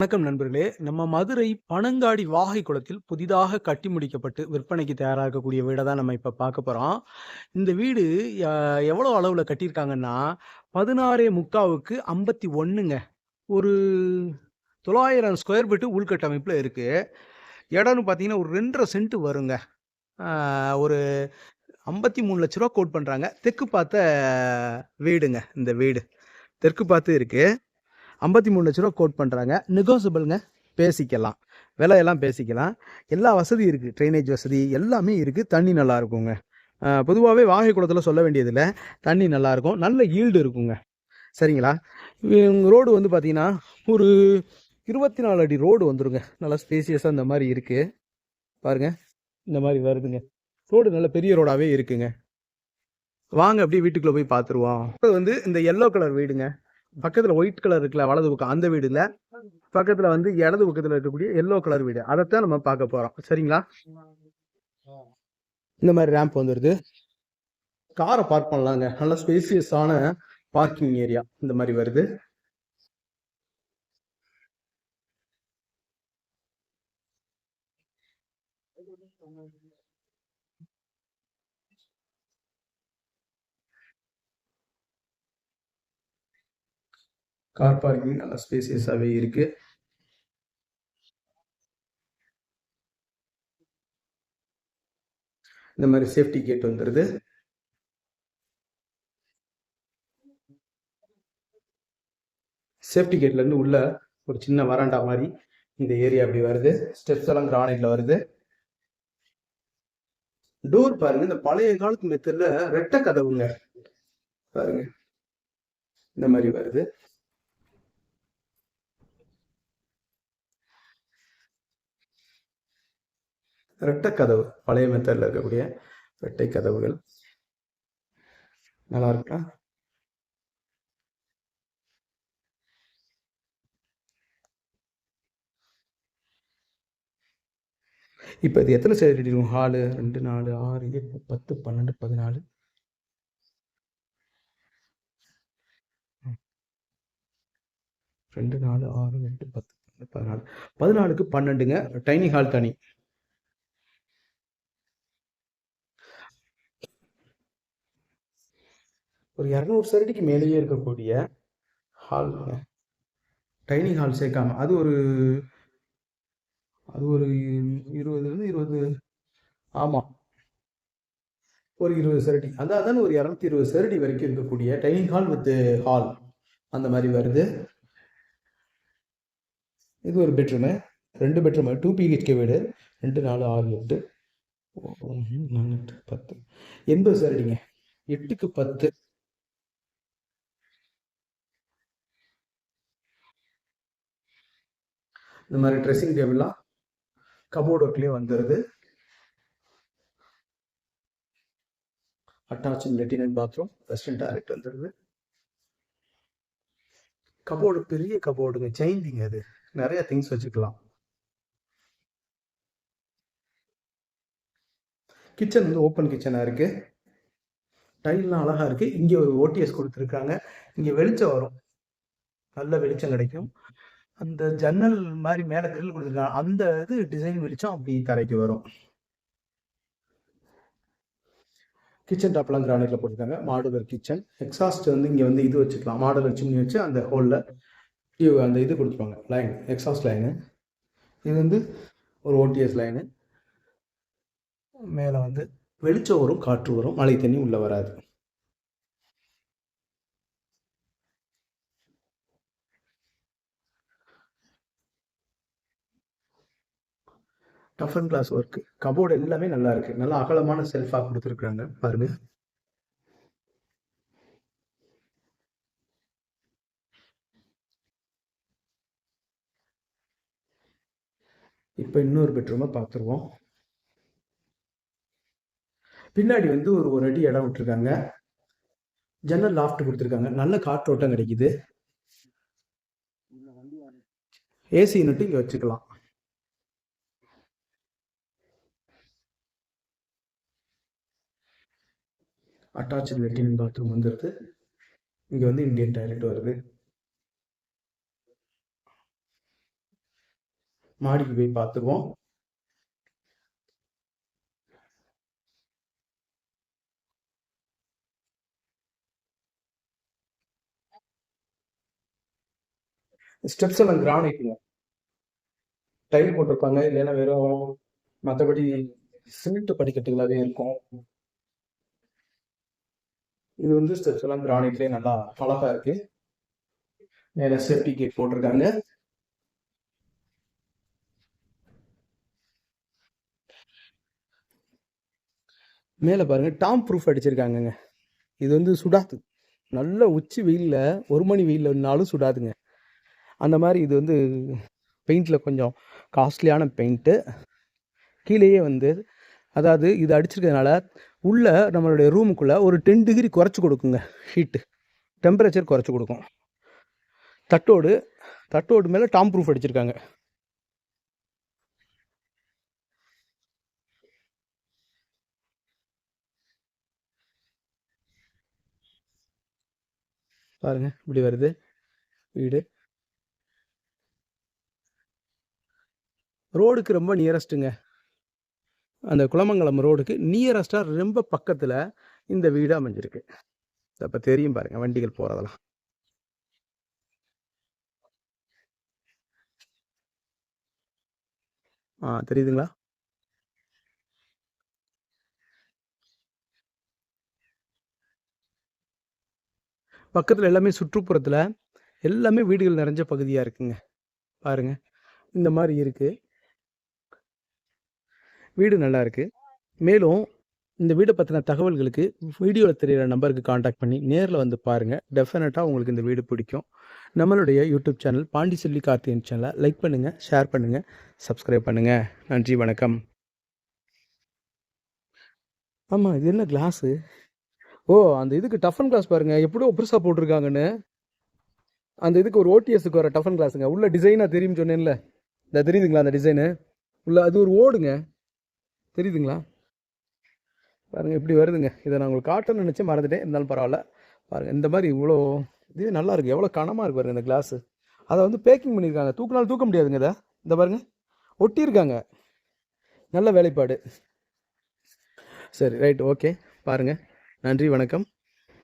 வணக்கம் நண்பர்களே! நம்ம மதுரை பனங்காடி வாகை குளத்தில் புதிதாக கட்டி முடிக்கப்பட்டு விற்பனைக்கு தயாரா இருக்கக்கூடிய வீட தான் நம்ம இப்ப பார்க்க போறோம். இந்த வீடு எ எவ்வளோ அளவுல கட்டியிருக்காங்கன்னா, 16.75க்கு 51ங்க. ஒரு 900 ஸ்கொயர் ஃபீட் உள்கட்டமைப்புல இருக்கு. இடம்னு பார்த்தீங்கன்னா, ஒரு 2 1/2 சென்ட் வருங்க. ஆ ஒரு ரூ. 53,00,000 கோட் பண்றாங்க. தெற்கு பார்த்த வீடுங்க இந்த வீடு. தெற்கு பார்த்து இருக்கு. ரூ. 53,00,000 கோட் பண்றாங்க. நெகோசியபிள்ங்க. பேசிக்கலாம். விலையெல்லாம் பேசிக்கலாம். எல்லா வசதியும் இருக்கு. ட்ரைனேஜ் வசதி எல்லாமே இருக்கு. தண்ணி நல்லா இருக்குங்க. பொதுவாவே வாகை குளத்தில சொல்ல வேண்டியதில்ல. தண்ணி நல்லாருக்கும். நல்ல ஈல்டு இருக்குங்க. சரிங்களா? ரோடு வந்து பார்த்தீங்கன்னா, ஒரு 24 அடி ரோடு வந்துருங்க. நல்லா ஸ்பேசியஸா இந்த மாரி இருக்கு. பாருங்க. இந்த மாரி வருதுங்க. ரோடு நல்ல பெரிய ரோடாவே இருக்குங்க. வாங்க அப்படியே வீட்டுக்குள்ள போய் பார்த்துருவோம். இது வந்து இந்த எல்லோ கலர் வீடுங்க. பக்கத்துல ஒயிட் கலர் இருக்குல்ல வலது பக்கம் அந்த வீடு இல்ல. பக்கத்துல வந்து இடது பக்கத்துல இருக்கக்கூடிய எல்லோ கலர் வீடு. அதைத்தான் நம்ம பார்க்க போறோம். சரிங்களா? இந்த மாதிரி ரேம்ப் வந்துருது. காரை பார்க் பண்ணலாங்க. நல்ல ஸ்பேசியஸான பார்க்கிங் ஏரியா இந்த மாதிரி வருது. கார் பார்க்கிங் நல்ல ஸ்பேசியஸாவே இருக்கு. இந்த மாதிரி சேஃப்டி கேட் வந்துருது. சேஃப்டி கேட்ல இருந்து உள்ள ஒரு சின்ன வராண்டா மாதிரி இந்த ஏரியா அப்படி வருது. ஸ்டெப்ஸ் எல்லாம் கிரானைட்ல வருது. டோர் பாருங்க, இந்த பழைய காலத்து மெத்தட்ல ரெட்டை கதவுங்க. பாருங்க இந்த மாதிரி வருது. ரெட்டை கதவு, பழைய மெத்தட்ல இருக்கக்கூடிய ரெட்டை கதவுகள் நல்லா இருக்கா? இப்போ இது எத்தனை சதுர அடி இருக்கும்? ஹாலு 2 4 6 8 10 12 14 2 4 6 8 10 14 14க்கு 12ங்க. டைனிங் ஹால் தனி. ஒரு 200 சதுரடிக்கு மேலேயே இருக்கக்கூடிய ஹால். டைனிங் ஹால் சேர்க்காம அது ஒரு 20 20. ஆமா, ஒரு 20 சதுரடி. அதான் ஒரு 220 சதுரடி வரைக்கும் இருக்கக்கூடிய டைனிங் ஹால் வித் ஹால் அந்த மாதிரி வருது. இது ஒரு பெட்ரூமு. 2 பெட்ரூமு. 2 பிஹெச்கே வீடு. 2 4 6 8 4 8 10 80 சதுரடிங்க. 8க்கு 10. இந்த மாதிரி ட்ரெஸ்ஸிங் டேபிள்லாம் கபோர்டு ஒர்க்லேயே வந்துடுது. Attach latrine and bathroom, western toilet வந்துடுது. கபோர்டு பெரிய கபோர்டுங்க, செயின்லிங் அது. நிறைய திங்ஸ் வச்சுக்கலாம். கிச்சன் வந்து ஓப்பன் கிச்சனாக இருக்கு. டைல்லாம் அழகா இருக்கு. இங்கே ஒரு ஓடிஎஸ் கொடுத்துருக்காங்க. இங்கே வெளிச்சம் வரும், நல்ல வெளிச்சம் கிடைக்கும். அந்த ஜன்னல் மாதிரி மேலே கிரில் கொடுத்துருக்காங்க. அந்த இது டிசைன் வெளிச்சம் அப்படி தரைக்கு வரும். கிச்சன் டாப்லாம் கிரானைட்ல போட்டிருக்காங்க. Modular kitchen. எக்ஸாஸ்ட் வந்து இங்கே வந்து இது வச்சுக்கலாம். மாடுலர் சிம்னி வச்சு அந்த ஹோலில் அந்த இது கொடுத்துருவாங்க, லைன், எக்ஸாஸ்ட் லைனு. இது வந்து ஒரு ஓடிஎஸ் லைனு. மேலே வந்து வெளிச்சம் வரும், காற்று வரும், மழை தண்ணி உள்ளே வராது. Tough and glass work. Cupboard எல்லாமே நல்லா இருக்கு. நல்லா அகலமான செல்ஃபாக கொடுத்துருக்காங்க பாருங்க. இப்போ இன்னொரு பெட்ரூமை பார்த்துருவோம். பின்னாடி வந்து ஒரு அடி இடம் விட்டுருக்காங்க. ஜன்னல் லாஃப்ட் கொடுத்துருக்காங்க. நல்ல காற்றோட்டம் கிடைக்குது. ஏசி யூனிட் இங்கே வச்சுக்கலாம். அட்டாச்சு லெட்டின் பாத்ரூம் வந்துடுது. இங்கே வந்து இந்தியன் டாய்லெட் வருது. மாடிக்கு போய் பார்த்துக்குவோம். ஸ்டெப்ஸ் எல்லாம் கிரானைட்டுங்க. டைல் போட்டிருப்பாங்க, இல்லைன்னா வெறும் மற்றபடி சிமெண்ட் படிக்கட்டுகளாவே இருக்கும். இது வந்து ஸ்டெப்ஸ் எல்லாம் கிரானைட்லேயே நல்லா அழகா இருக்கு. மேலே சேஃப்டி கேட் போட்டிருக்காங்க. மேலே பாருங்க டாம் ப்ரூஃப் அடிச்சிருக்காங்கங்க. இது வந்து சுடாது. நல்ல உச்சி வெயிலில் 1 மணி வெயில்னாலும் சுடாதுங்க. அந்த மாதிரி இது வந்து பெயிண்டில் கொஞ்சம் காஸ்ட்லியான பெயிண்ட்டு. கீழேயே வந்து அதாவது இது அடிச்சிருக்கிறதுனால உள்ள நம்மளுடைய ரூமுக்குள்ளே ஒரு 10 டிகிரி குறைச்சி கொடுக்குங்க. ஹீட்டு டெம்பரேச்சர் குறைச்சி கொடுக்கும். தட்டோடு மேலே டாம் ப்ரூஃப் அடிச்சிருக்காங்க. பாருங்க இப்படி வருது வீடு. ரோடுக்கு ரொம்ப நியரஸ்ட்டுங்க. அந்த குளமங்கலம் ரோடுக்கு நியரஸ்ட்டாக ரொம்ப பக்கத்தில் இந்த வீடு அமைஞ்சிருக்கு. அப்போ தெரியும் பாருங்கள் வண்டிகள் போகிறதெல்லாம். தெரியுதுங்களா? பக்கத்தில் எல்லாமே சுற்றுப்புறத்தில் எல்லாமே வீடுகள் நிறைஞ்ச பகுதியாக இருக்குங்க. பாருங்க இந்த மாதிரி இருக்குது. வீடு நல்லா இருக்குது. மேலும் இந்த வீடை பற்றின தகவல்களுக்கு வீடியோவில் தெரிகிற நம்பருக்கு காண்டாக்ட் பண்ணி நேரில் வந்து பாருங்கள். டெஃபினட்டாக உங்களுக்கு இந்த வீடு பிடிக்கும். நம்மளுடைய யூடியூப் சேனல் பாண்டிச்செல்வி கார்த்திகேயன் சேனலை லைக் பண்ணுங்கள், ஷேர் பண்ணுங்கள், சப்ஸ்கிரைப் பண்ணுங்கள். நன்றி, வணக்கம். ஆமாம், இது என்ன கிளாஸு? ஓ, அந்த இதுக்கு டஃபன் கிளாஸ் பாருங்கள் எப்படியோ பெருசாக போட்டிருக்காங்கன்னு. அந்த இதுக்கு ஒரு ஓடிஎஸ்க்கு வர டஃபன் கிளாஸுங்க. உள்ள டிசைனாக தெரியும்னு சொன்னேன்ல, இந்த தெரியுதுங்களா அந்த டிசைனு? உள்ள அது ஒரு ஓடுங்க, தெரியுதுங்களா? பாருங்கள் இப்படி வருதுங்க. இதை நான் உங்களுக்கு காட்டணும்னு நினச்சி மறந்துட்டேன், இருந்தாலும் பரவாயில்ல. பாருங்கள் இந்த மாதிரி இவ்வளோ இது நல்லா இருக்குது. எவ்வளோ கனமாக இருக்குது பாருங்கள் இந்த கிளாஸு. அதை வந்து பேக்கிங் பண்ணியிருக்காங்க. தூக்கினாலும் தூக்க முடியாதுங்க. இதை இந்த பாருங்கள் ஒட்டியிருக்காங்க. நல்ல வேலைப்பாடு. சரி, ரைட், ஓகே. பாருங்கள். நன்றி, வணக்கம்.